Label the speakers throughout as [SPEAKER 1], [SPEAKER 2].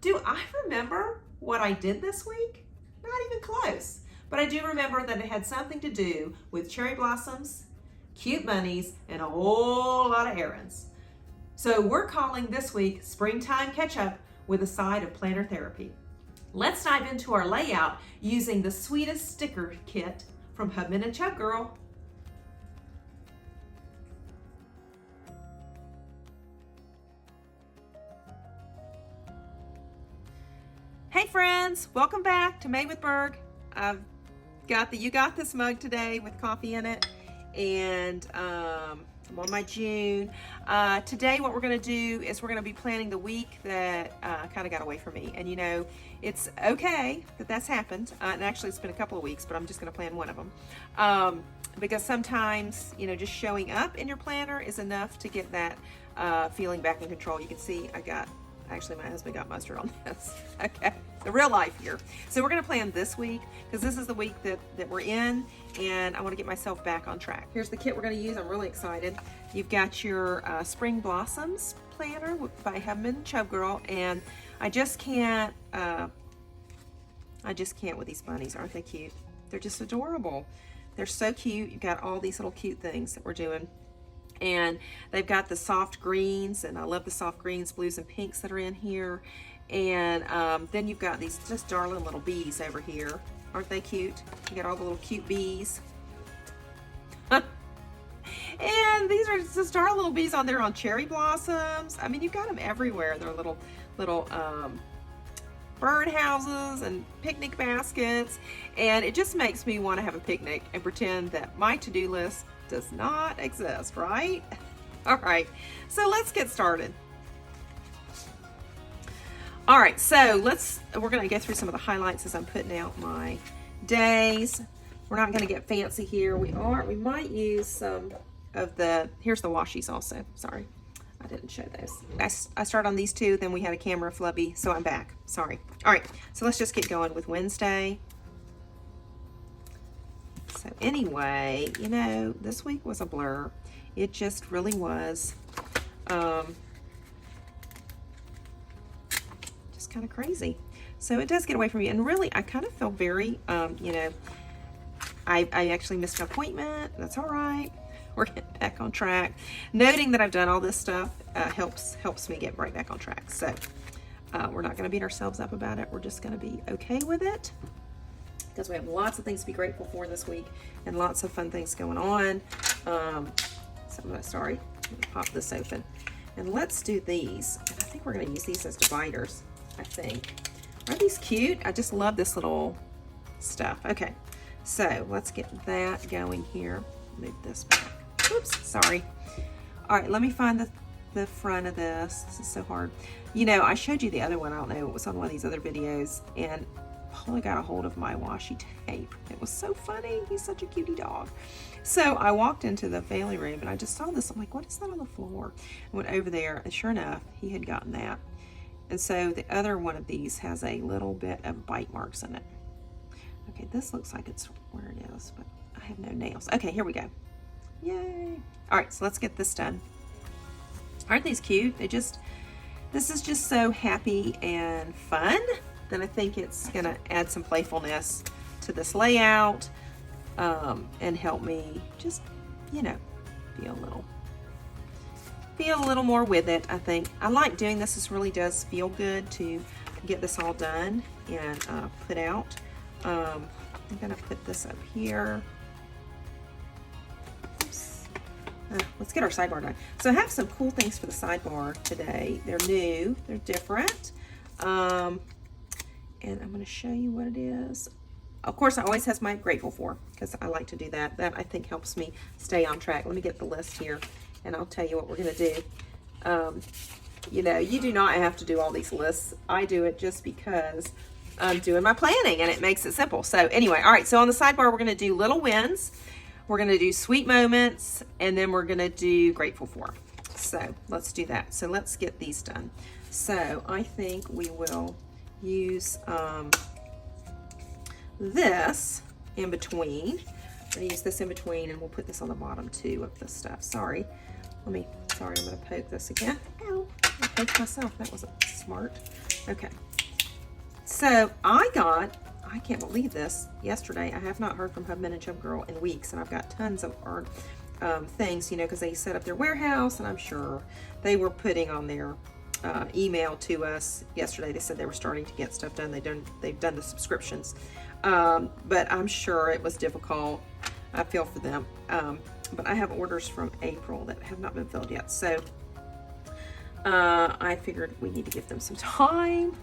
[SPEAKER 1] Do I remember what I did this week? Not even close. But I do remember that it had something to do with cherry blossoms, cute bunnies, and a whole lot of errands. So we're calling this week Springtime Catch-Up with a side of planner therapy. Let's dive into our layout using the sweetest sticker kit from Hubman and Chubgirl. Hey friends, welcome back to Made with Birg. I've got the You Got This mug today with coffee in it, and I'm on my June. Today what we're going to do is we're going to be planning the week that kind of got away from me. And you know, it's okay that that's happened. And actually it's been a couple of weeks, but I'm just going to plan one of them. Because sometimes, you know, just showing up in your planner is enough to get that feeling back in control. You can see actually my husband got mustard on this. Okay, the real life here. So we're gonna plan this week because this is the week that we're in, and I wanna get myself back on track. Here's the kit we're gonna use. I'm really excited. You've got your Spring Blossoms planner by Hubman Chubgirl, and I just can't with these bunnies. Aren't they cute? They're just adorable. They're so cute. You've got all these little cute things that we're doing. And they've got the soft greens, and I love the soft greens, blues, and pinks that are in here. And then you've got these just darling little bees over here. Aren't they cute? You got all the little cute bees. And these are just darling little bees on there on cherry blossoms. I mean, you've got them everywhere. They're little bird houses and picnic baskets. And it just makes me want to have a picnic and pretend that my to-do list does not exist, right? All right, so let's get started. All right, so we're gonna go through some of the highlights as I'm putting out my days. We're not gonna get fancy here. We might use some of here's the washies also. Sorry, I didn't show those. I started on these two, then we had a camera flubby, so I'm back, sorry. All right, so let's just get going with Wednesday. So anyway, you know, this week was a blur. It just really was. Just kind of crazy. So it does get away from me. And really, I kind of feel very, you know, I actually missed an appointment. That's all right. We're getting back on track. Noting that I've done all this stuff helps me get right back on track. So we're not going to beat ourselves up about it. We're just going to be okay with it, because we have lots of things to be grateful for this week and lots of fun things going on. So I'm gonna pop this open. And let's do these. I think we're gonna use these as dividers, I think. Aren't these cute? I just love this little stuff. Okay, so let's get that going here. Move this back. Oops, sorry. All right, let me find the front of this. This is so hard. You know, I showed you the other one. I don't know, it was on one of these other videos, and Polly got a hold of my washi tape. It was so funny. He's such a cutie dog. So I walked into the family room and I just saw this. I'm like, what is that on the floor? I went over there, and sure enough, he had gotten that. And so the other one of these has a little bit of bite marks in it. Okay, this looks like it's where it is, but I have no nails. Okay, here we go. Yay. All right, so let's get this done. Aren't these cute? This is just so happy and fun. Then I think it's gonna add some playfulness to this layout, and help me just, you know, be a little more with it. I think I like doing this. This really does feel good to get this all done and put out. I'm gonna put this up here. Oops. Let's get our sidebar done. So I have some cool things for the sidebar today. They're new, they're different. And I'm going to show you what it is. Of course, I always have my grateful for, because I like to do that. That, I think, helps me stay on track. Let me get the list here, and I'll tell you what we're going to do. You know, you do not have to do all these lists. I do it just because I'm doing my planning, and it makes it simple. So anyway, all right, so on the sidebar, we're going to do little wins. We're going to do sweet moments, and then we're going to do grateful for. So let's do that. So let's get these done. So I think we will use this in between. I'm going to use this in between, and we'll put this on the bottom too of this stuff. Sorry, I'm going to poke this again. Ow, I poked myself. That wasn't smart. Okay. So I can't believe this, yesterday. I have not heard from Hubman Chubgirl in weeks, and I've got tons of art things, you know, because they set up their warehouse, and I'm sure they were putting on their email to us yesterday. They said they were starting to get stuff done. They've done the subscriptions, but I'm sure it was difficult. I feel for them. But I have orders from April that have not been filled yet, so I figured we need to give them some time,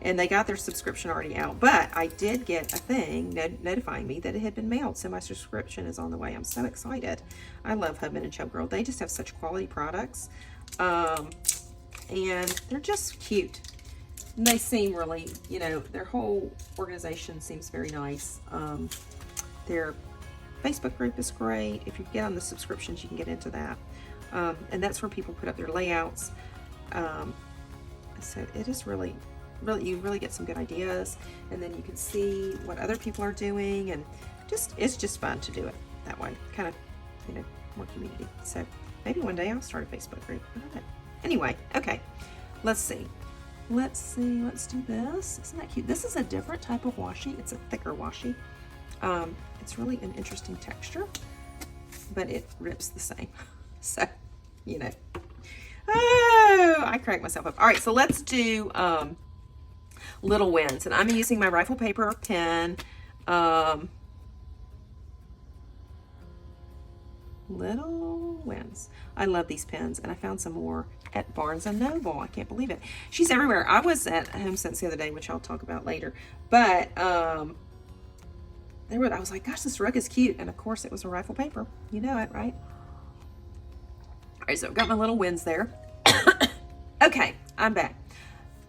[SPEAKER 1] and they got their subscription already out. But I did get a thing notifying me that it had been mailed, so my subscription is on the way. I'm so excited. I love Hubman Chubgirl. They just have such quality products, and they're just cute. And they seem really, you know, their whole organization seems very nice. Their Facebook group is great. If you get on the subscriptions, you can get into that, and that's where people put up their layouts. So it is really, you really get some good ideas, and then you can see what other people are doing, and it's just fun to do it that way, kind of, you know, more community. So maybe one day I'll start a Facebook group. I don't know. Anyway, okay, let's do this. Isn't that cute? This is a different type of washi. It's a thicker washi. It's really an interesting texture, but it rips the same. So, you know. Oh, I cracked myself up. All right, so let's do Little Wins. And I'm using my rifle paper pen. Little Wins. I love these pens, and I found some more at Barnes & Noble. I can't believe it. She's everywhere. I was at HomeSense the other day, which I'll talk about later. But I was like, gosh, this rug is cute. And of course, it was a rifle paper. You know it, right? All right, so I've got my little wins there. Okay, I'm back.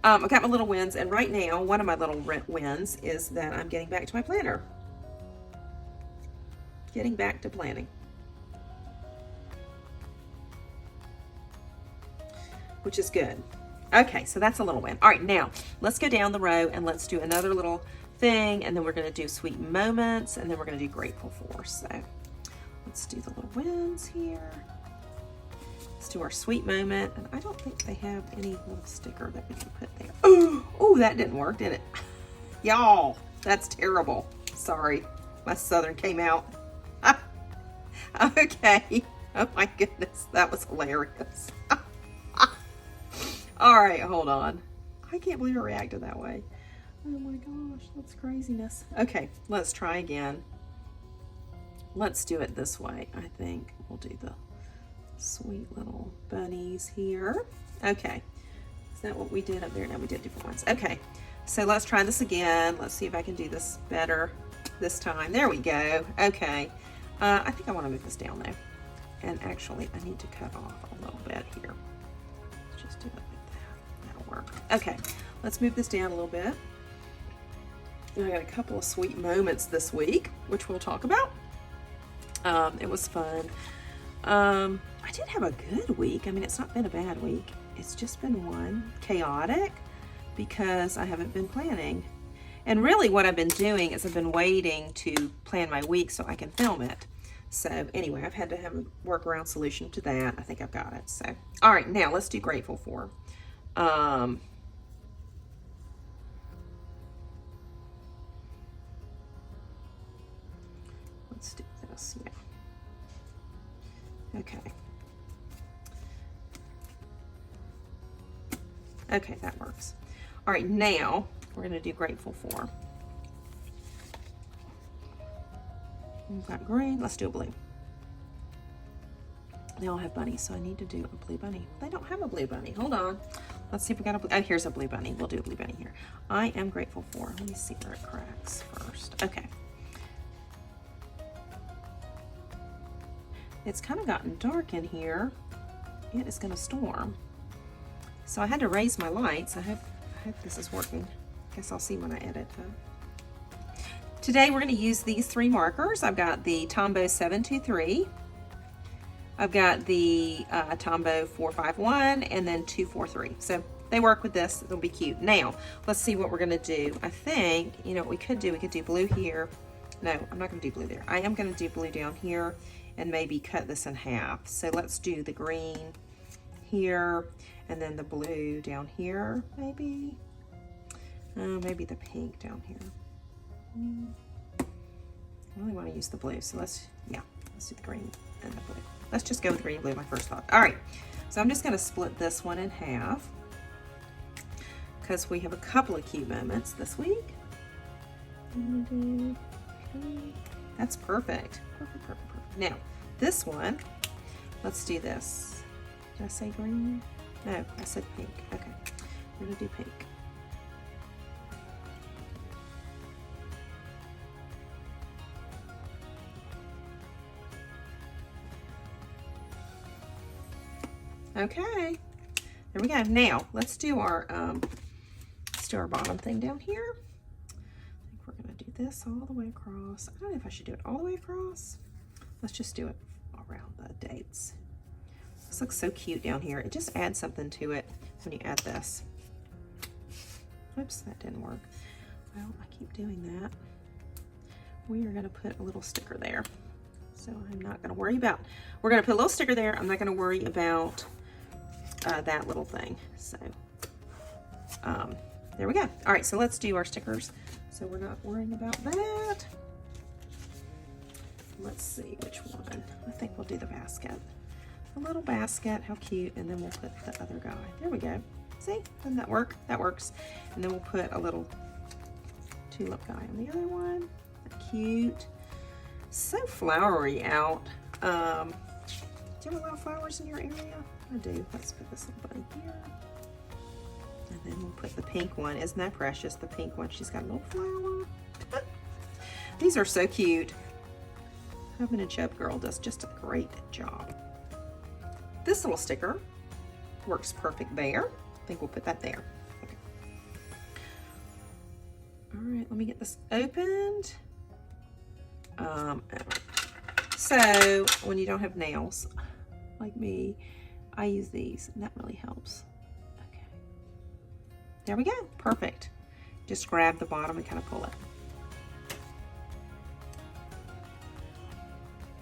[SPEAKER 1] I've got my little wins, and right now, one of my little wins is that I'm getting back to my planner. Getting back to planning. Which is good. Okay, so that's a little win. All right, now, let's go down the row, and let's do another little thing, and then we're going to do sweet moments, and then we're going to do grateful for. So let's do the little wins here. Let's do our sweet moment, and I don't think they have any little sticker that we can put there. Oh, that didn't work, did it? Y'all, that's terrible. Sorry, my southern came out. Okay. Oh my goodness, that was hilarious. All right, hold on. I can't believe I reacted that way. Oh my gosh, that's craziness. Okay, let's try again. Let's do it this way. I think we'll do the sweet little bunnies here. Okay, is that what we did up there? No, we did different ones. Okay, so let's try this again. Let's see if I can do this better this time. There we go. Okay, I think I want to move this down though. And actually, I need to cut off a little bit here. Let's just do it like that. That'll work. Okay, let's move this down a little bit. And I got a couple of sweet moments this week, which we'll talk about. It was fun. I did have a good week. I mean, it's not been a bad week. It's just been one chaotic because I haven't been planning. And really what I've been doing is I've been waiting to plan my week so I can film it. So anyway, I've had to have a workaround solution to that. I think I've got it. So, all right, now let's do grateful for. Let's do this, yeah. Okay. Okay, that works. All right, now we're going to do grateful for. We've got green. Let's do a blue. They all have bunnies, so I need to do a blue bunny. They don't have a blue bunny. Hold on. Let's see if we got a blue. Oh, here's a blue bunny. We'll do a blue bunny here. I am grateful for. Let me see where it cracks first. Okay. It's kind of gotten dark in here. It is going to storm. So I had to raise my lights. I hope this is working. Guess I'll see when I edit. Today we're going to use these three markers. I've got the Tombow 723. I've got the Tombow 451 and then 243. So they work with this. It'll be cute. Now, let's see what we're going to do. I think, you know what we could do? We could do blue here. No, I'm not going to do blue there. I am going to do blue down here and maybe cut this in half. So let's do the green here and then the blue down here, maybe. Maybe the pink down here. I really want to use the blue, so let's do the green and the blue. Let's just go with green and blue, my first thought. All right, so I'm just going to split this one in half because we have a couple of cute moments this week. That's perfect. Perfect. Now, this one, let's do this. Did I say green? No, I said pink. Okay, we're going to do pink. Okay, there we go. Now let's do our bottom thing down here. I think we're gonna do this all the way across. I don't know if I should do it all the way across. Let's just do it around the dates. This looks so cute down here. It just adds something to it when you add this. Oops, that didn't work. Well, I keep doing that. We are gonna put a little sticker there. So I'm not gonna worry about, we're gonna put a little sticker there. I'm not gonna worry about that little thing. So there we go. All right, so let's do our stickers. So we're not worrying about that. Let's see which one. I think we'll do the basket. A little basket, how cute. And then we'll put the other guy. There we go. See, doesn't that work? That works. And then we'll put a little tulip guy on the other one. Cute. So flowery out. Do you have a lot of flowers in your area? I do. Let's put this little bunny here. And then we'll put the pink one. Isn't that precious? The pink one. She's got a little flower. These are so cute. Hubman Chubgirl does just a great job. This little sticker works perfect there. I think we'll put that there. Okay. All right, let me get this opened. So when you don't have nails like me, I use these and that really helps. Okay, there we go. Perfect. Just grab the bottom and kind of pull it.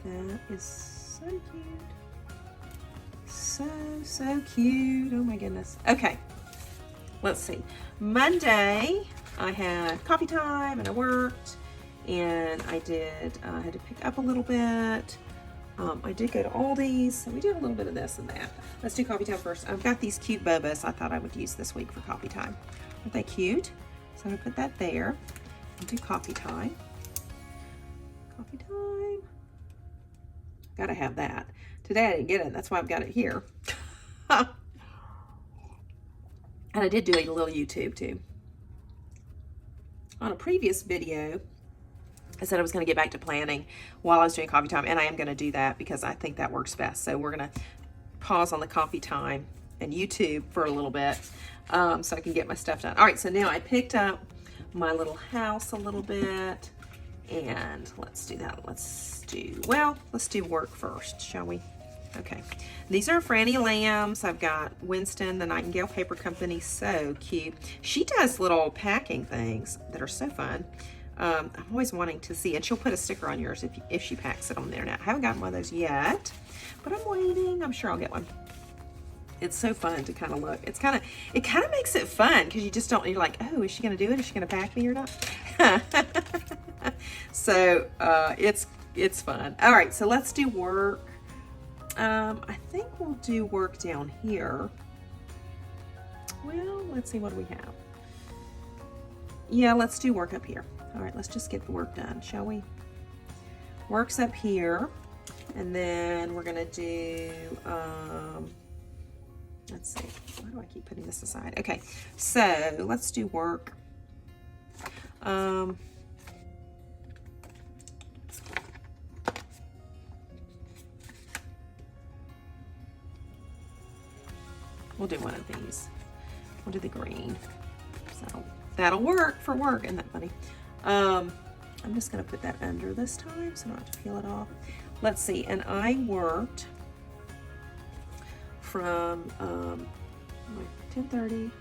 [SPEAKER 1] That is so cute. So cute. Oh my goodness. Okay, let's see. Monday I had coffee time and I worked. And I had to pick up a little bit. I did go to Aldi's, so we did a little bit of this and that. Let's do coffee time first. I've got these cute bobas I thought I would use this week for coffee time. Aren't they cute? So I'm gonna put that there and do coffee time. Coffee time. Gotta have that. Today I didn't get it, that's why I've got it here. And I did do a little YouTube too. On a previous video, I said I was going to get back to planning while I was doing coffee time, and I am going to do that because I think that works best. So we're going to pause on the coffee time and YouTube for a little bit so I can get my stuff done. All right, so now I picked up my little house a little bit, and let's do that. Let's do work first, shall we? Okay, these are Frannie lambs. I've got Winston, the Nightingale paper company. So cute. She does little packing things that are so fun. I'm always wanting to see, and she'll put a sticker on yours if she packs it on there. Now I haven't gotten one of those yet, but I'm waiting. I'm sure I'll get one. It's so fun to kind of look. It kind of makes it fun because you just don't. You're like, oh, is she gonna do it? Is she gonna pack me or not? So it's fun. All right, so let's do work. I think we'll do work down here. Well, let's see, what do we have? Yeah, let's do work up here. All right, let's just get the work done, shall we? Work's up here, and then we're gonna do, let's see, why do I keep putting this aside? Okay, so let's do work. We'll do one of these. We'll do the green. So that'll work for work. Isn't that funny? I'm just going to put that under this time so I don't have to peel it off. Let's see. And I worked from like 10:30, and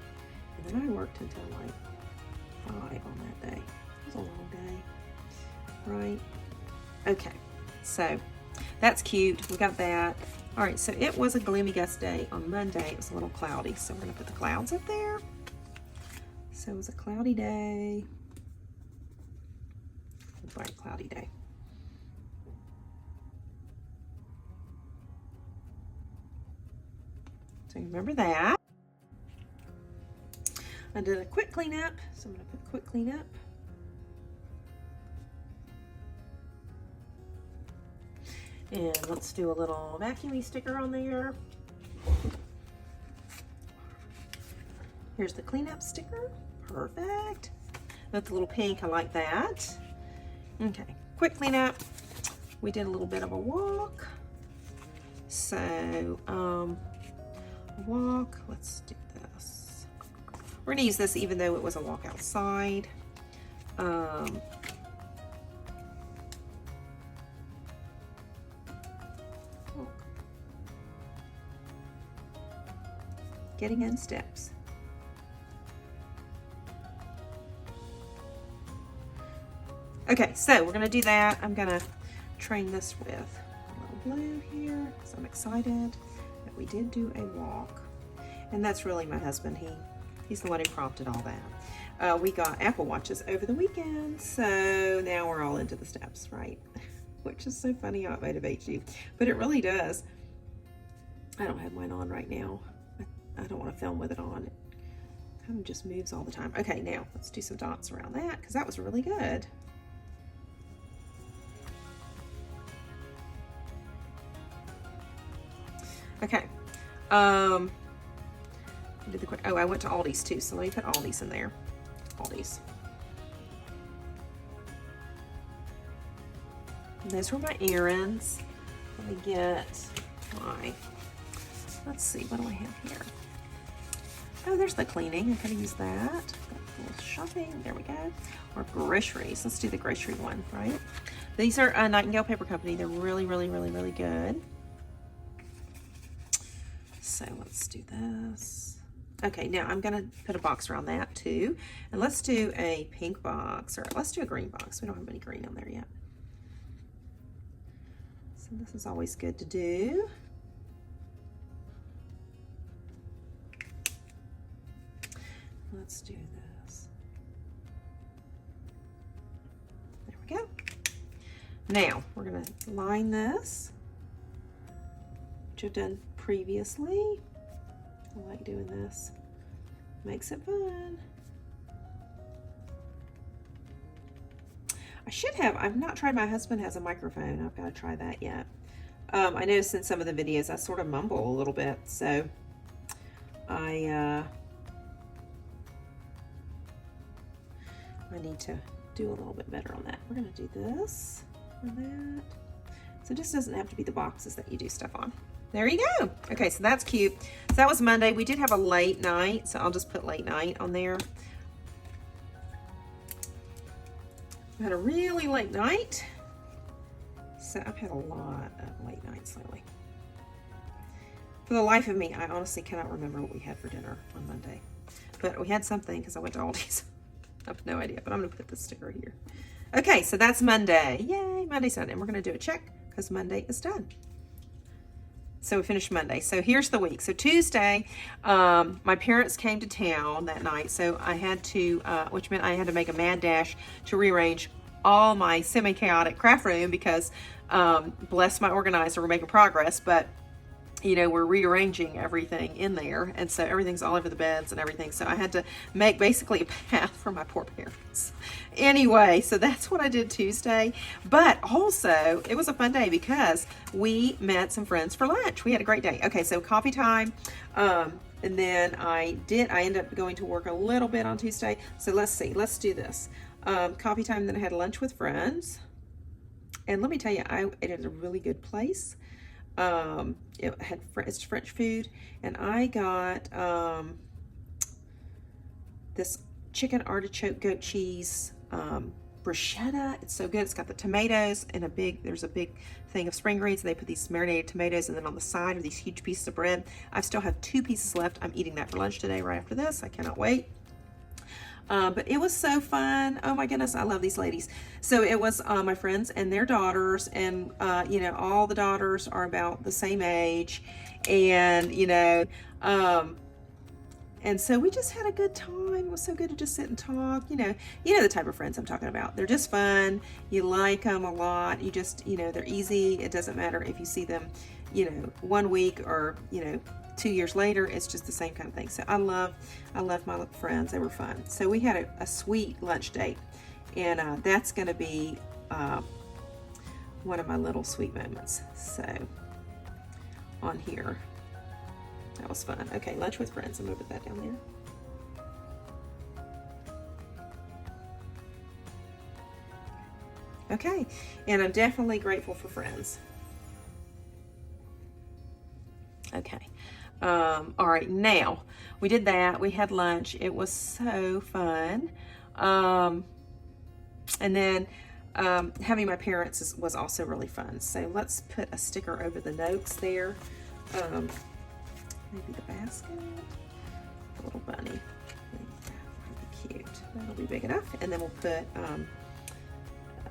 [SPEAKER 1] then I worked until like 5 on that day. It was a long day, right? Okay, so that's cute. We got that. All right, so it was a gloomy gust day on Monday. It was a little cloudy, so we're going to put the clouds up there. So it was a cloudy day, a bright cloudy day. So remember that. I did a quick cleanup, so I'm going to put quick cleanup. And let's do a little vacuumy sticker on there. Here's the cleanup sticker. Perfect. That's a little pink. I like that. Okay, quick cleanup. We did a little bit of a walk. So, walk. Let's do this. We're gonna use this even though it was a walk outside. Getting in steps. Okay, so we're gonna do that. I'm gonna train this with a little blue here because I'm excited that we did do a walk. And that's really my husband. He's the one who prompted all that. We got Apple Watches over the weekend, so now we're all into the steps, right? Which is so funny how it motivates you, but it really does. I don't have mine on right now. I don't want to film with it on. It kind of just moves all the time. Okay, now let's do some dots around that because that was really good. Okay. I did the quick. Oh, I went to Aldi's too, so let me put Aldi's in there. Aldi's. And those were my errands. Let me get my. Let's see, what do I have here? Oh, there's the cleaning. I could use that. A little shopping. There we go. Or groceries. Let's do the grocery one, right? These are Nightingale Paper Company. They're really, really, really, really good. So let's do this. Okay, now I'm gonna put a box around that too. And let's do a pink box, or let's do a green box. We don't have any green on there yet. So this is always good to do. Let's do this. There we go. Now we're gonna line this, which I've done previously. I like doing this. Makes it fun. I should have, I've not tried, my husband has a microphone. I've got to try that yet. I noticed in some of the videos I sort of mumble a little bit, so I need to do a little bit better on that. We're gonna do this and that. So it just doesn't have to be the boxes that you do stuff on. There you go. Okay, so that's cute. So that was Monday. We did have a late night, so I'll just put late night on there. I had a really late night. So I've had a lot of late nights lately. For the life of me, I honestly cannot remember what we had for dinner on Monday. But we had something because I went to Aldi's. I have no idea, but I'm gonna put this sticker here. Okay, so that's Monday. Yay, Monday's done. And we're gonna do a check because Monday is done. So we finished Monday. So here's the week. So Tuesday, my parents came to town that night. So I had to, which meant I had to make a mad dash to rearrange all my semi-chaotic craft room because, bless my organizer, we're making progress, but you know, we're rearranging everything in there. And so everything's all over the beds and everything. So I had to make basically a path for my poor parents. Anyway, so that's what I did Tuesday. But also, it was a fun day because we met some friends for lunch. We had a great day. Okay, so coffee time. And then I ended up going to work a little bit on Tuesday. So let's see, let's do this. Coffee time, then I had lunch with friends. And let me tell you, I ate at a really good place. It's French food, and I got this chicken artichoke goat cheese bruschetta. It's so good. It's got the tomatoes and there's a big thing of spring greens, and they put these marinated tomatoes, and then on the side are these huge pieces of bread. I still have 2 pieces left. I'm eating that for lunch today right after this. I cannot wait. But it was so fun. Oh my goodness, I love these ladies. So it was my friends and their daughters, and you know, all the daughters are about the same age, and you know, And so we just had a good time. It was so good to just sit and talk. You know the type of friends I'm talking about. They're just fun. You like them a lot. You just, they're easy. It doesn't matter if you see them, 1 week or, 2 years later. It's just the same kind of thing. So I love my friends. They were fun. So we had a sweet lunch date, and that's going to be one of my little sweet moments. So on here. That was fun. Okay, lunch with friends. I'm going to put that down there. Okay, and I'm definitely grateful for friends. Okay. All right, now we did that. We had lunch. It was so fun. And then having my parents was also really fun. So let's put a sticker over the notes there. Maybe the basket, the little bunny. That might be cute. That'll be big enough. And then we'll put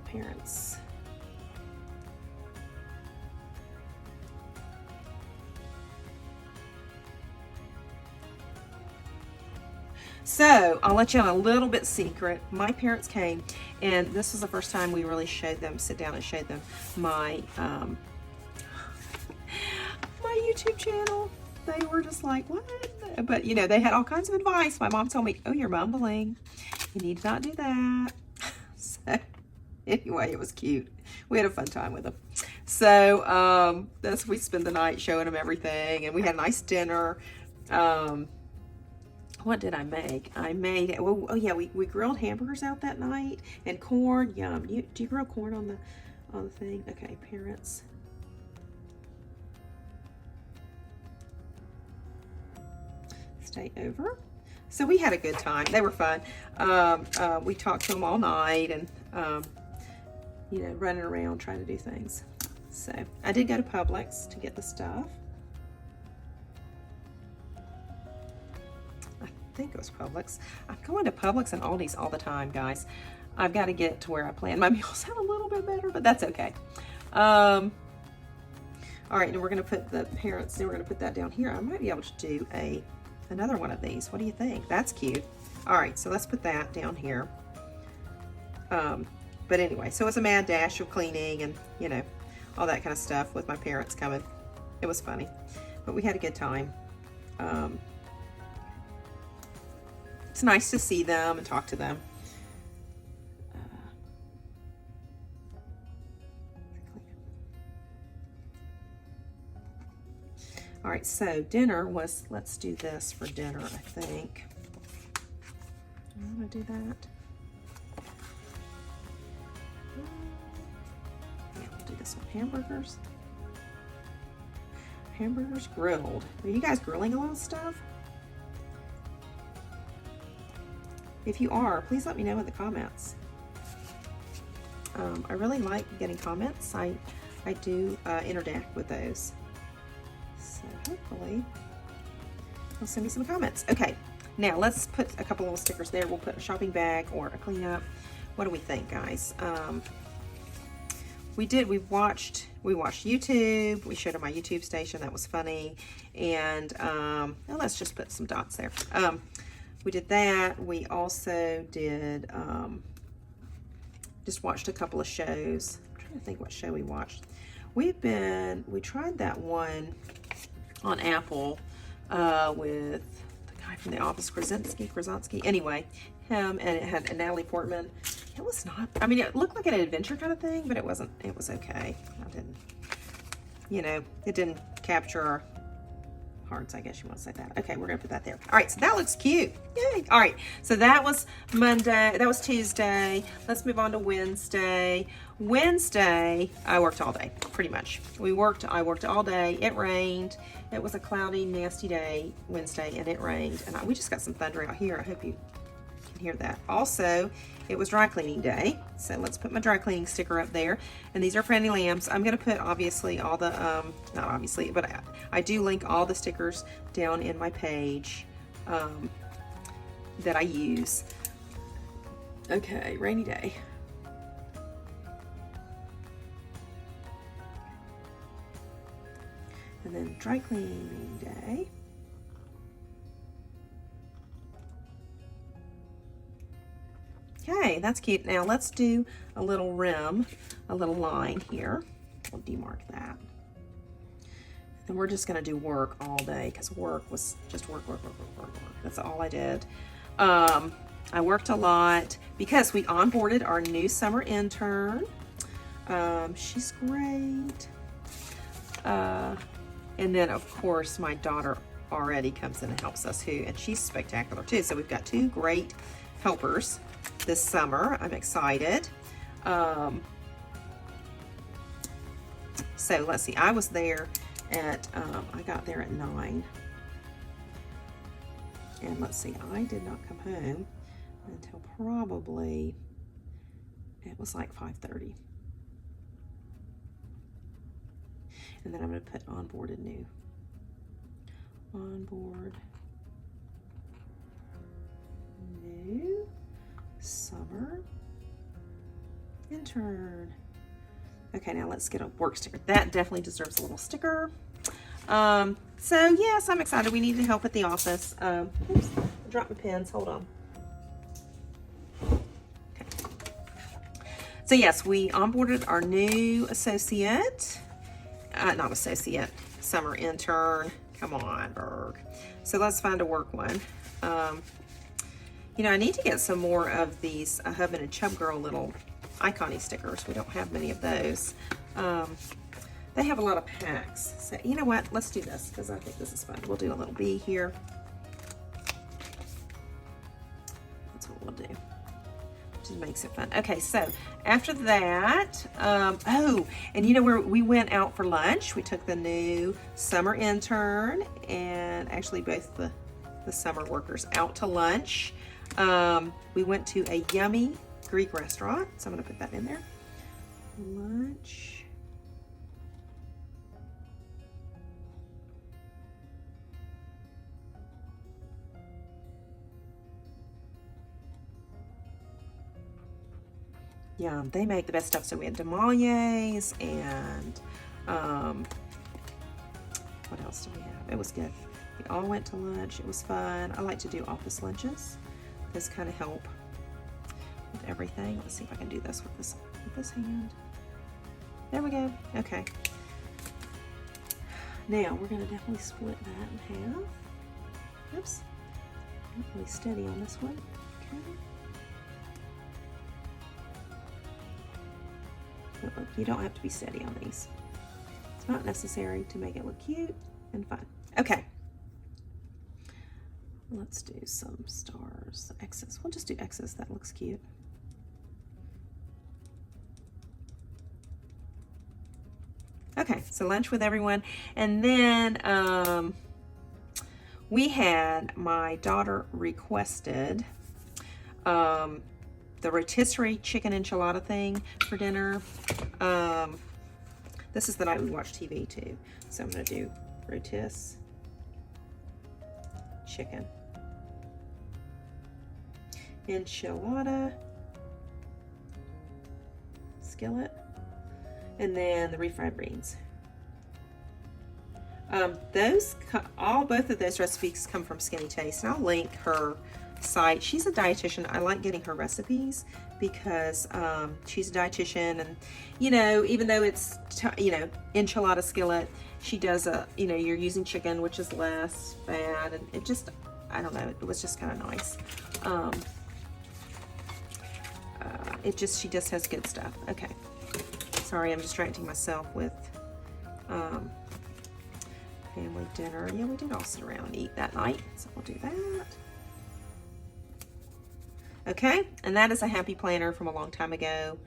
[SPEAKER 1] parents. So I'll let you on a little bit secret. My parents came, and this was the first time we really sit down and showed them my my YouTube channel. They were just like, what? But they had all kinds of advice. My mom told me, oh, you're mumbling. You need to not do that. So anyway, it was cute. We had a fun time with them. So we spent the night showing them everything, and we had a nice dinner. What did I make? I made, we grilled hamburgers out that night, and corn. Yum. Do you grill corn on the thing? Okay, parents. Stay over. So we had a good time. They were fun. We talked to them all night, and running around trying to do things. So I did go to Publix to get the stuff. I think it was Publix. I'm going to Publix and Aldi's all the time, guys. I've got to get to where I plan my meals out a little bit better, but that's okay. All right, and we're going to put the parents, then we're going to put that down here. I might be able to do another one of these. What do you think? That's cute. All right, so let's put that down here. But anyway, so it's a mad dash of cleaning and, all that kind of stuff with my parents coming. It was funny, but we had a good time. It's nice to see them and talk to them. All right, so dinner was, let's do this for dinner, I think. I'm gonna do that. Yeah, we'll do this one. Hamburgers. Hamburgers grilled. Are you guys grilling a lot of stuff? If you are, please let me know in the comments. I really like getting comments. I do interact with those. So hopefully they'll send me some comments. Okay, now let's put a couple little stickers there. We'll put a shopping bag or a cleanup. What do we think, guys? We watched YouTube. We showed on my YouTube station. That was funny. And let's just put some dots there. We did that. We also did just watched a couple of shows. I'm trying to think what show we watched. We tried that one on Apple with the guy from The Office, Krasinski. Anyway, him, and it had Natalie Portman. It was not, I mean, it looked like an adventure kind of thing, but it wasn't. It was okay. It didn't capture our hearts, I guess you want to say that. Okay, we're gonna put that there. All right, so that looks cute. Yay! All right, so that was Monday. That was Tuesday. Let's move on to Wednesday. Wednesday, I worked all day, pretty much. I worked all day. It rained. It was a cloudy, nasty day Wednesday, and it rained. And we just got some thunder out here. I hope you can hear that. Also, it was dry cleaning day, so let's put my dry cleaning sticker up there. And these are Frannie lamps. I'm going to put obviously all the, not obviously, but I do link all the stickers down in my page that I use. Okay, rainy day. And then dry cleaning day. Okay, that's cute. Now let's do a little rim, a little line here. We'll demark that. And we're just gonna do work all day because work was just work. That's all I did. I worked a lot because we onboarded our new summer intern. She's great. And then of course my daughter already comes in and helps us too, and she's spectacular too. So we've got 2 great helpers this summer. I'm excited. So let's see, I was there at, I got there at 9. And let's see, I did not come home until probably, it was like 5:30. And then I'm going to put onboarded new. Onboard new summer intern. Okay, now let's get a work sticker. That definitely deserves a little sticker. So yes, I'm excited. We need to help at the office. Oops, I dropped my pens. Hold on. Okay. So yes, we onboarded our new associate. Not associate, summer intern. Come on, Birg. So let's find a work one. You know, I need to get some more of these Hubman and Chubgirl little icon-y stickers. We don't have many of those. They have a lot of packs. So you know what? Let's do this because I think this is fun. We'll do a little bee here. That's what we'll do. Just makes it fun. Okay, so after that, oh, and you know where we went out for lunch? We took the new summer intern and actually both the summer workers out to lunch. We went to a yummy Greek restaurant, so I'm gonna put that in there. Lunch. Yeah, they make the best stuff. So we had tamales and what else do we have? It was good. We all went to lunch. It was fun. I like to do office lunches. This kind of help with everything. Let's see if I can do this with this hand. There we go. Okay. Now we're gonna definitely split that in half. Oops. Not really steady on this one. Okay. Look, you don't have to be steady on these. It's not necessary to make it look cute and fun. Okay. Let's do some stars, X's. We'll just do X's. That looks cute. Okay, so lunch with everyone. And then we had, my daughter requested the rotisserie chicken enchilada thing for dinner. This is the night we watch TV too. So I'm gonna do rotis chicken enchilada skillet, and then the refried beans. Both of those recipes come from Skinny Taste, and I'll link her site. She's a dietitian. I like getting her recipes because she's a dietitian, and you know, even though it's enchilada skillet, she does you're using chicken, which is less fat, and it just, I don't know, it was just kind of nice. She just has good stuff. Okay, sorry, I'm distracting myself with family dinner. Yeah, we did all sit around and eat that night, so we'll do that. Okay, and that is a happy planner from a long time ago.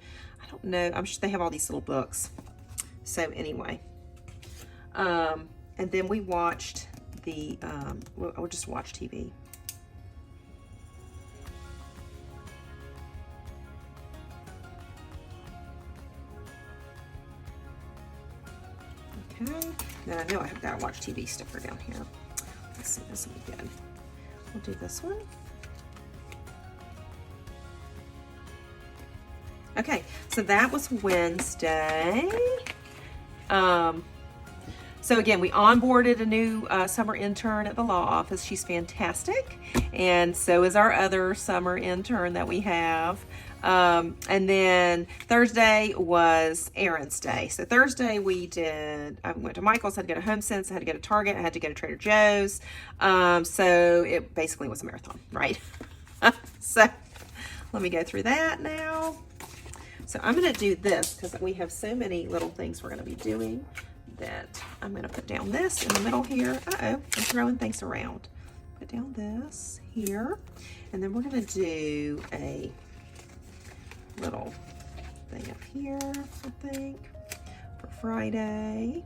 [SPEAKER 1] I don't know, I'm sure they have all these little books. So anyway, and then we watched we'll just watch TV. Okay, then I know I have got to watch TV sticker down here. Let's see, this will be good. We'll do this one. Okay, so that was Wednesday. So again, we onboarded a new summer intern at the law office. She's fantastic, and so is our other summer intern that we have. And then Thursday was Errands Day. So Thursday I went to Michael's, had to go to HomeSense, I had to go to Target, I had to go to Trader Joe's. So it basically was a marathon, right? So let me go through that now. So I'm going to do this because we have so many little things we're going to be doing that I'm going to put down this in the middle here. I'm throwing things around. Put down this here, and then we're going to do a little thing up here, I think, for Friday.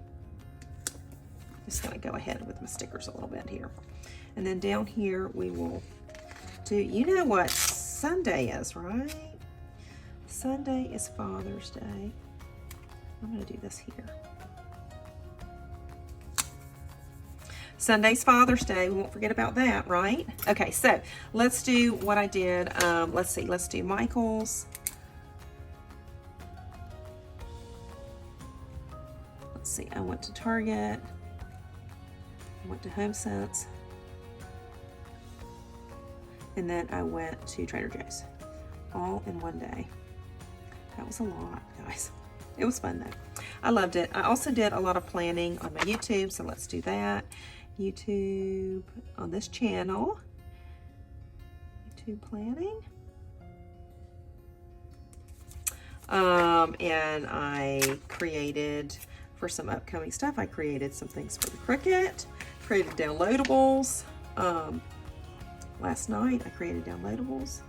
[SPEAKER 1] Just going to go ahead with my stickers a little bit here. And then down here we will do, you know what Sunday is, right? Sunday is Father's Day. I'm going to do this here. Sunday's Father's Day. We won't forget about that, right? Okay, so let's do what I did. Let's see. Let's do Michael's. Let's see. I went to Target. I went to HomeSense. And then I went to Trader Joe's. All in one day. That was a lot, guys. It was fun, though. I loved it. I also did a lot of planning on my YouTube, so let's do that. YouTube on this channel. YouTube planning. And I created, for some upcoming stuff, I created some things for the Cricut, created downloadables. Last night I created downloadables.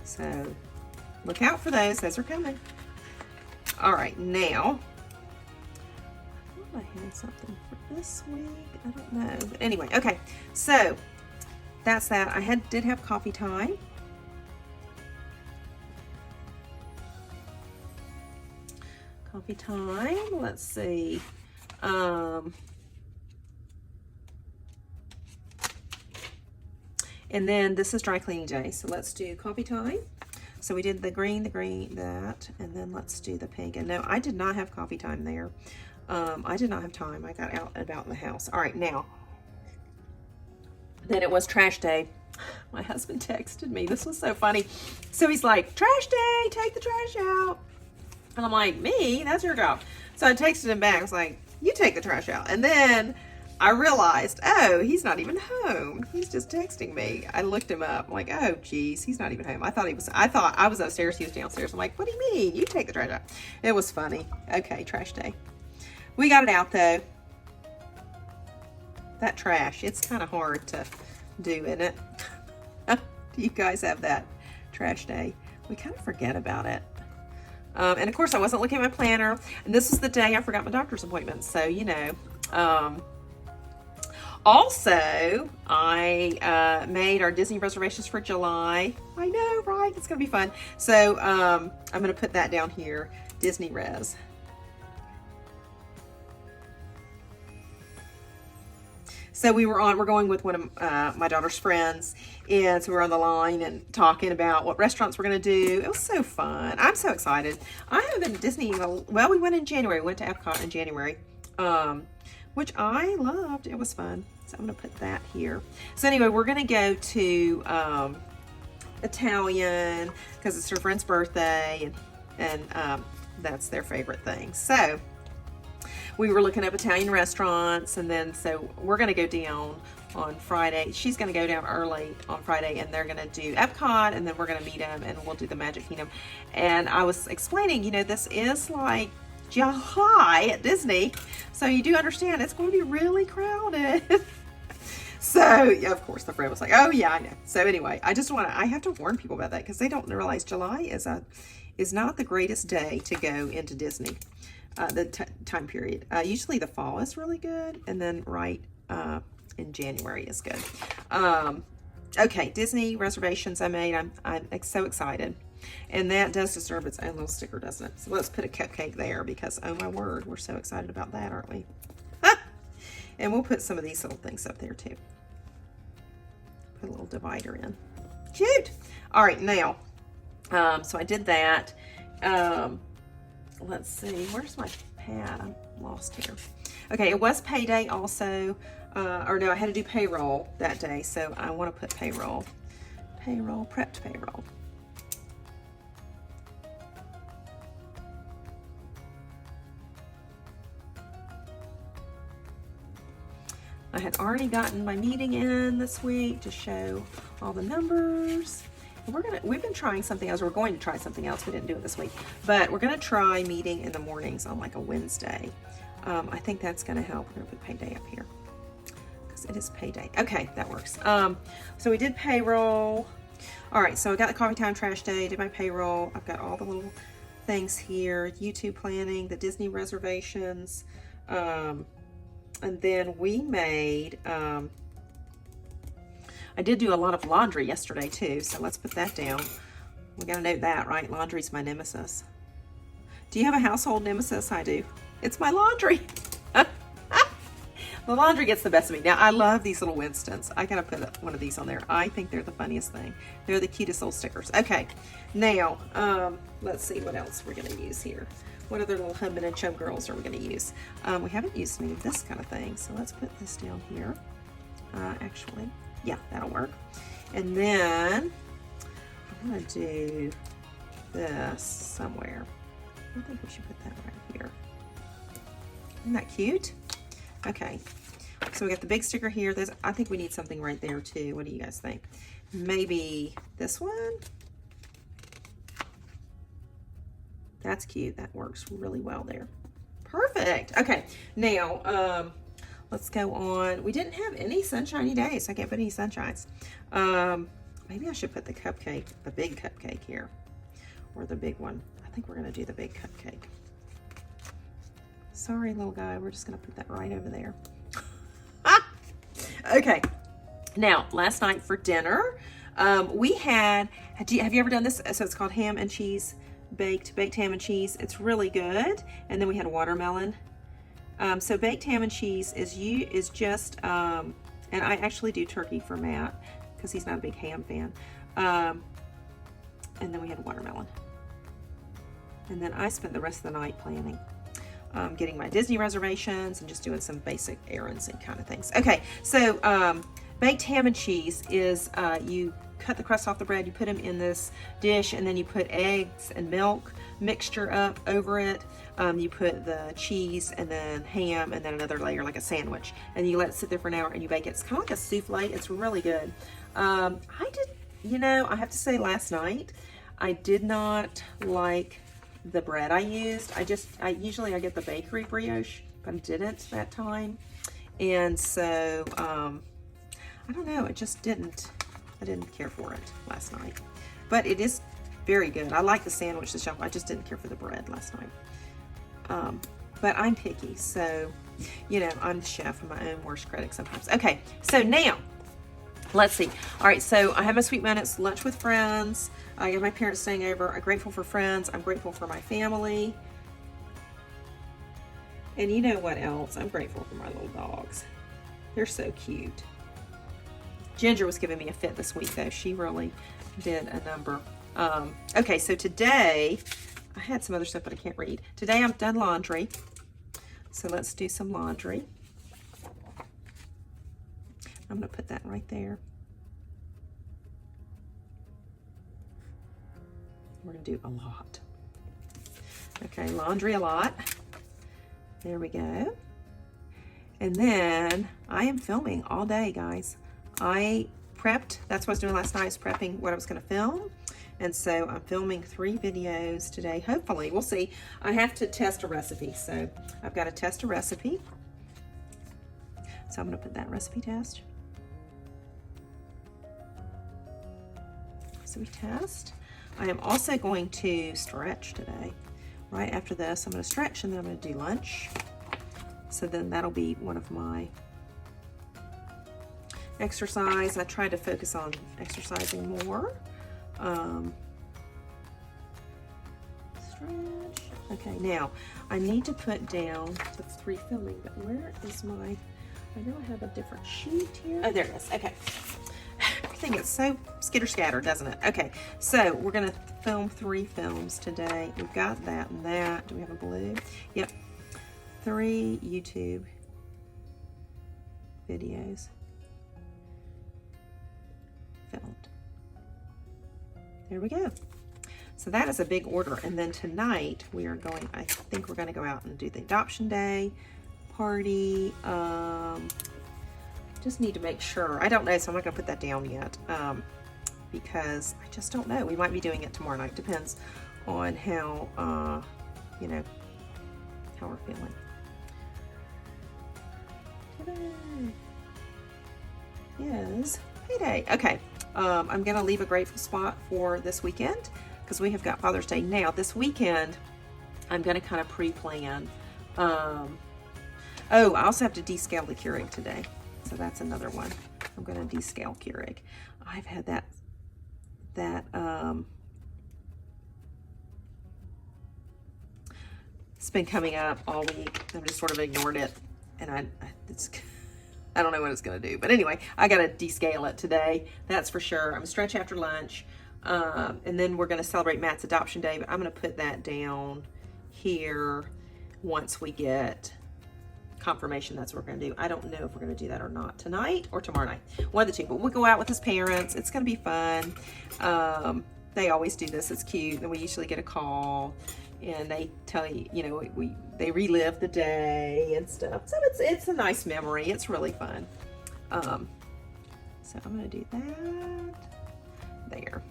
[SPEAKER 1] So look out for those. Those are coming. All right, now, I thought I had something for this week. I don't know. But anyway, okay. So that's that. I did have coffee time. Coffee time. Let's see. And then this is dry cleaning day. So let's do coffee time. So we did the green, that, and then let's do the pink. And no, I did not have coffee time there. I did not have time. I got out and about in the house. All right, now, then it was trash day. My husband texted me. This was so funny. So he's like, trash day, take the trash out. And I'm like, me? That's your job. So I texted him back. I was like, you take the trash out. And then I realized, oh, he's not even home. He's just texting me. I looked him up. I'm like, oh, geez, he's not even home. I thought I was upstairs. He was downstairs. I'm like, what do you mean? You take the trash out. It was funny. Okay, trash day. We got it out, though. That trash, it's kind of hard to do, isn't it? Do you guys have that trash day? We kind of forget about it. And of course, I wasn't looking at my planner. And this is the day I forgot my doctor's appointment. So, you know. Also, I made our Disney reservations for July. I know, right? It's going to be fun. So, I'm going to put that down here. Disney res. So we're going with one of my daughter's friends, and so we're on the line and talking about what restaurants we're going to do. It was so fun. I'm so excited. I haven't been to Disney, well, we went in January. We went to Epcot in January, which I loved. It was fun. So I'm going to put that here. So anyway, we're going to go to Italian because it's her friend's birthday, and that's their favorite thing. So we were looking up Italian restaurants, and then so we're going to go down on Friday. She's going to go down early on Friday, and they're going to do Epcot, and then we're going to meet them, and we'll do the Magic Kingdom. And I was explaining, you know, this is like July at Disney, so you do understand it's going to be really crowded. So, yeah, of course, the friend was like, oh, yeah, I know. So anyway, I have to warn people about that because they don't realize July is not the greatest day to go into Disney. The time period. Usually the fall is really good, and then right in January is good. Okay, Disney reservations I made. I'm so excited. And that does deserve its own little sticker, doesn't it? So let's put a cupcake there because, oh my word, we're so excited about that, aren't we? And we'll put some of these little things up there too. Put a little divider in. Cute! All right, now, So I did that. Let's see, where's my pad? I'm lost here. Okay, it was payday also, or no, I had to do payroll that day, so I want to put payroll, prepped payroll. I had already gotten my meeting in this week to show all the numbers. We've been trying something else. We're going to try something else. We didn't do it this week, but we're gonna try meeting in the mornings on like a Wednesday. I think that's gonna help. We're gonna put payday up here because it is payday. Okay, that works. So we did payroll. All right, so I got the coffee time trash day, did my payroll. I've got all the little things here, YouTube planning, the Disney reservations, and then we made, I did do a lot of laundry yesterday too, so let's put that down. We gotta note that, right? Laundry's my nemesis. Do you have a household nemesis? I do. It's my laundry. The laundry gets the best of me. Now, I love these little Winstons. I gotta put one of these on there. I think they're the funniest thing. They're the cutest little stickers. Okay, now, let's see what else we're gonna use here. What other little Hubman and Chubgirls are we gonna use? We haven't used any of this kind of thing, so let's put this down here. Actually, yeah, that'll work. And then I'm gonna do this somewhere. I think we should put that right here. Isn't that cute? Okay, so we got the big sticker here. I think we need something right there too. What do you guys think? Maybe this one? That's cute. That works really well there. Perfect. Okay, now let's go on. We didn't have any sunshiny days. I can't put any sunshines. Maybe I should put the cupcake, the big cupcake here, or the big one. I think we're gonna do the big cupcake. Sorry, little guy. We're just gonna put that right over there. Okay. Now, last night for dinner, we had. Have you ever done this? So it's called ham and cheese. Baked ham and cheese. It's really good. And then we had a watermelon. So baked ham and cheese is just, and I actually do turkey for Matt because he's not a big ham fan. And then we had watermelon. And then I spent the rest of the night planning, getting my Disney reservations and just doing some basic errands and kind of things. Okay, so baked ham and cheese is you cut the crust off the bread, you put them in this dish, and then you put eggs and milk mixture up over it. You put the cheese and then ham and then another layer like a sandwich, and you let it sit there for an hour and you bake it. It's kind of like a souffle. It's really good. I have to say last night I did not like the bread I used. Usually I get the bakery brioche, but I didn't that time. And so, I don't know, I didn't care for it last night, but it is very good. I like the sandwich, the shelf. I just didn't care for the bread last night. But I'm picky, so, I'm the chef and my own worst critic sometimes. Okay, so now, let's see. All right, so I have my Sweet Minutes lunch with friends. I have my parents staying over. I'm grateful for friends. I'm grateful for my family. And you know what else? I'm grateful for my little dogs. They're so cute. Ginger was giving me a fit this week, though. She really did a number. Okay, so today, I had some other stuff, but I can't read. Today, I've done laundry. So let's do some laundry. I'm going to put that right there. We're going to do a lot. Okay, laundry a lot. There we go. And then I am filming all day, guys. I prepped, that's what I was doing last night, is prepping what I was going to film. And so I'm filming 3 videos today. Hopefully, we'll see. I have to test a recipe. So I've got to test a recipe. So I'm going to put that recipe test. So we test. I am also going to stretch today. Right after this, I'm going to stretch and then I'm going to do lunch. So then that'll be one of my exercise. I try to focus on exercising more. Stretch. Okay, now I need to put down the 3 filming, but where is my, I know I have a different sheet here. Oh, there it is. Okay. everything gets so skitter-scatter, doesn't it? Okay, so we're gonna film 3 films today. We've got that and that. Do we have a blue? Yep. 3 YouTube videos filmed. There we go. So that is a big order. And then tonight we are going, I think we're going to go out and do the adoption day party. Just need to make sure. I don't know, so I'm not going to put that down yet because I just don't know. We might be doing it tomorrow night. Depends on how, you know, how we're feeling. Is payday. Okay, I'm gonna leave a grateful spot for this weekend because we have got Father's Day. Now this weekend I'm gonna kind of pre-plan. Oh, I also have to descale the Keurig today, so that's another one. I'm gonna descale Keurig. I've had that it's been coming up all week. I've just sort of ignored it, and I don't know what it's going to do. But anyway, I got to descale it today. That's for sure. I'm going to stretch after lunch. And then we're going to celebrate Matt's adoption day. But I'm going to put that down here once we get confirmation that's what we're going to do. I don't know if we're going to do that or not tonight or tomorrow night. One of the two. But we'll go out with his parents. It's going to be fun. They always do this. It's cute. And we usually get a call. And they tell you, you know, they relive the day and stuff. So it's a nice memory. It's really fun. So I'm gonna do that there.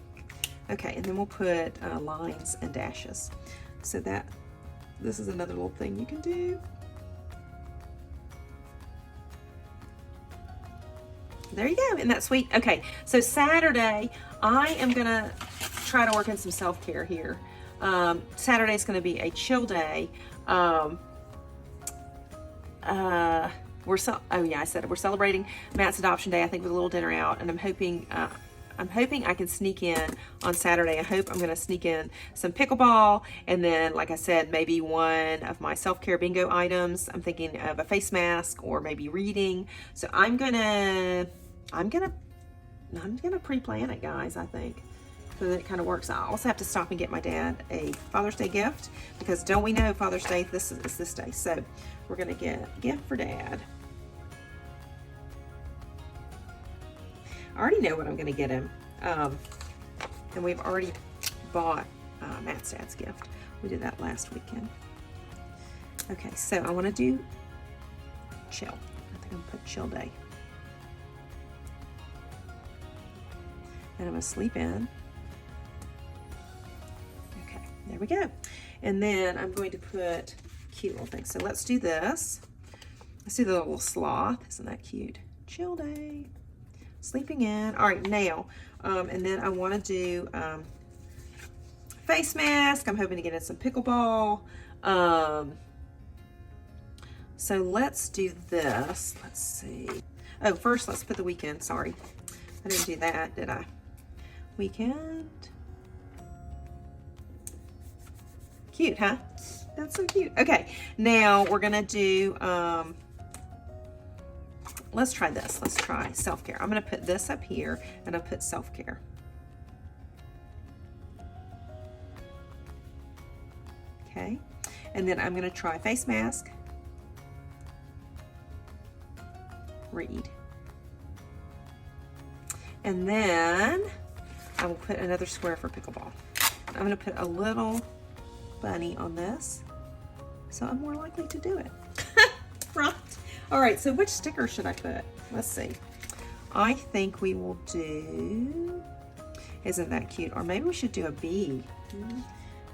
[SPEAKER 1] Okay, and then we'll put lines and dashes. So this is another little thing you can do. There you go, isn't that sweet? Okay, so Saturday, I am gonna try to work in some self-care here. Saturday's going to be a chill day. Oh yeah, I said it. We're celebrating Matt's adoption day, I think, with a little dinner out, and I'm hoping I can sneak in on Saturday. I hope I'm going to sneak in some pickleball, and then, like I said, maybe one of my self-care bingo items. I'm thinking of a face mask or maybe reading. So I'm gonna pre-plan it, guys, I think, so that it kind of works. I also have to stop and get my dad a Father's Day gift, because don't we know Father's Day is this day. So we're gonna get a gift for Dad. I already know what I'm gonna get him, and we've already bought Matt's dad's gift. We did that last weekend. Okay, so I want to do chill. I think I'm gonna put chill day, and I'm gonna sleep in. There we go. And then I'm going to put cute little things. So let's do this. Let's do the little sloth. Isn't that cute? Chill day. Sleeping in. All right, now. And then I want to do face mask. I'm hoping to get in some pickleball. So let's do this. Let's see. Oh, first let's put the weekend. Sorry. I didn't do that, did I? Weekend. Cute, huh? That's so cute. Okay, now we're gonna do, let's try this. Let's try self-care. I'm gonna put this up here, and I'll put self-care. Okay, and then I'm gonna try face mask, read. And then I will put another square for pickleball. I'm gonna put a little bunny on this, so I'm more likely to do it. Right. All right, so which sticker should I put? Let's see. I think we will do, isn't that cute? Or maybe we should do a bee.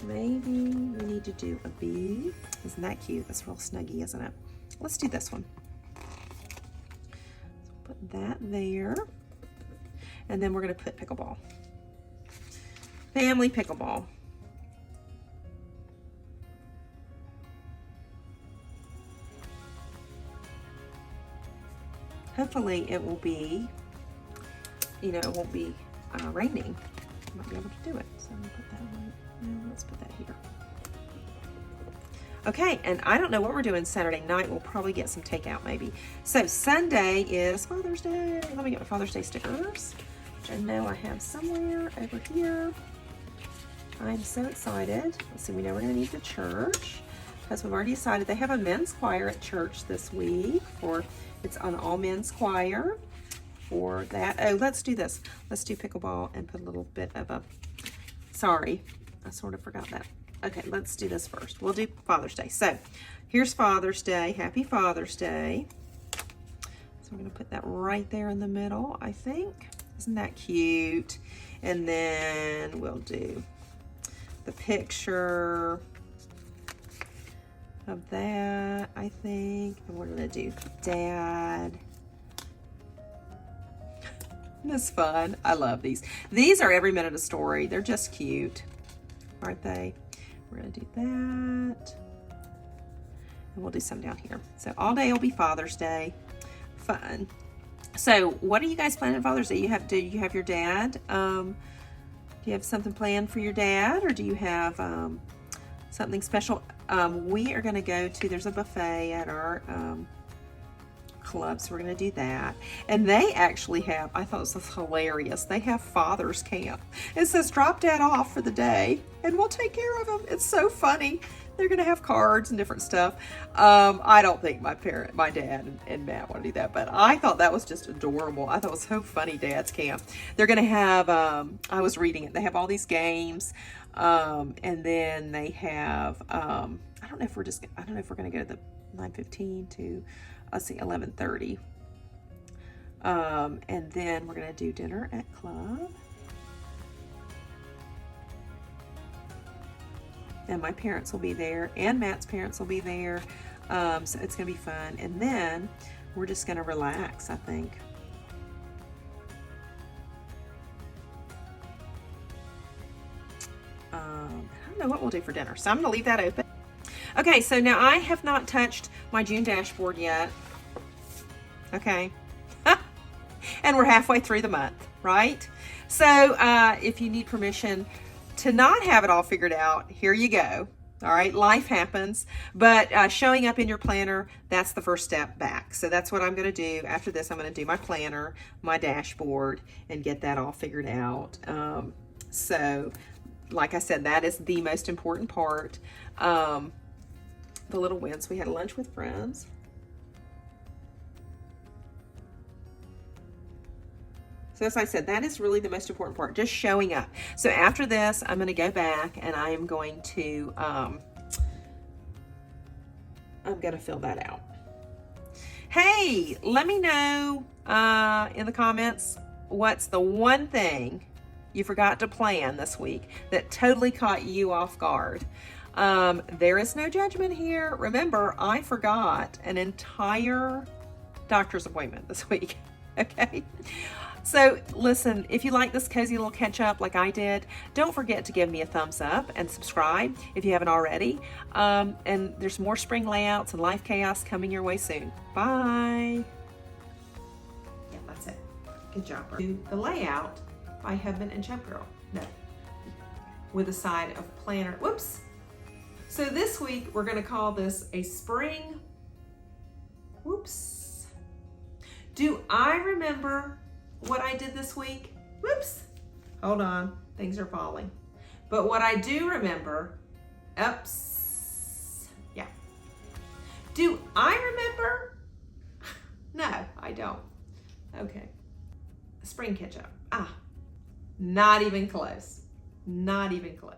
[SPEAKER 1] Maybe we need to do a bee. Isn't that cute? That's real snuggy, isn't it? Let's do this one. So put that there. And then we're gonna put pickleball. Family pickleball. Hopefully it will be, you know, it won't be raining. I might be able to do it. So I'm gonna put that one. No, let's put that here. Okay, and I don't know what we're doing Saturday night. We'll probably get some takeout maybe. So Sunday is Father's Day. Let me get my Father's Day stickers. which I know I have somewhere over here. I'm so excited. Let's see, we know we're gonna need the church because we've already decided they have a men's choir at church this week it's an all men's choir for that. Oh, let's do this. Let's do pickleball and put a little bit of a, sorry, I sort of forgot that. Okay, let's do this first. We'll do Father's Day. So here's Father's Day. Happy Father's Day. So we're gonna put that right there in the middle, I think. Isn't that cute? And then we'll do the picture of that, I think. And we're gonna do Dad. That's fun. I love these. These are every minute a story. They're just cute, aren't they? We're gonna do that. And we'll do some down here. So all day will be Father's Day. Fun. So what are you guys planning on Father's Day? Do you have your dad? Do you have something planned for your dad, or do you have something special? We are gonna go to, there's a buffet at our club, so we're gonna do that. And they actually have, I thought this was hilarious, they have Father's Camp. It says drop Dad off for the day and we'll take care of him. It's so funny. They're gonna have cards and different stuff. I don't think my dad and Matt want to do that, but I thought that was just adorable. I thought it was so funny, Dad's camp. They're gonna have, I was reading it, they have all these games, and then they have, I don't know if we're gonna go to the 9:15 to, let's see, 11:30. And then we're gonna do dinner at club. And my parents will be there, and Matt's parents will be there. So it's gonna be fun. And then we're just gonna relax, I think. I don't know what we'll do for dinner, so I'm gonna leave that open. Okay, so now I have not touched my June dashboard yet. Okay. And we're halfway through the month, right? So if you need permission to not have it all figured out, here you go. All right, life happens, but showing up in your planner, that's the first step back. So that's what I'm gonna do. After this, I'm gonna do my planner, my dashboard, and get that all figured out. So like I said, that is the most important part. The little wins. We had lunch with friends. So as I said, that is really the most important part, just showing up. So after this, I'm gonna go back and I am going to, I'm gonna fill that out. Hey, let me know in the comments, what's the one thing you forgot to plan this week that totally caught you off guard? There is no judgment here. Remember, I forgot an entire doctor's appointment this week, okay? So listen, if you like this cozy little catch up like I did, don't forget to give me a thumbs up and subscribe if you haven't already. And there's more spring layouts and life chaos coming your way soon. Bye. Yeah, that's it. Good job. Do the layout by Hubman and Chubgirl. No, with a side of planner. Whoops. So this week we're gonna call this a spring. Whoops. Do I remember what I did this week? Whoops. Hold on, things are falling. But what I do remember, oops, yeah. Do I remember? No, I don't. Okay, spring catch up. Not even close, not even close.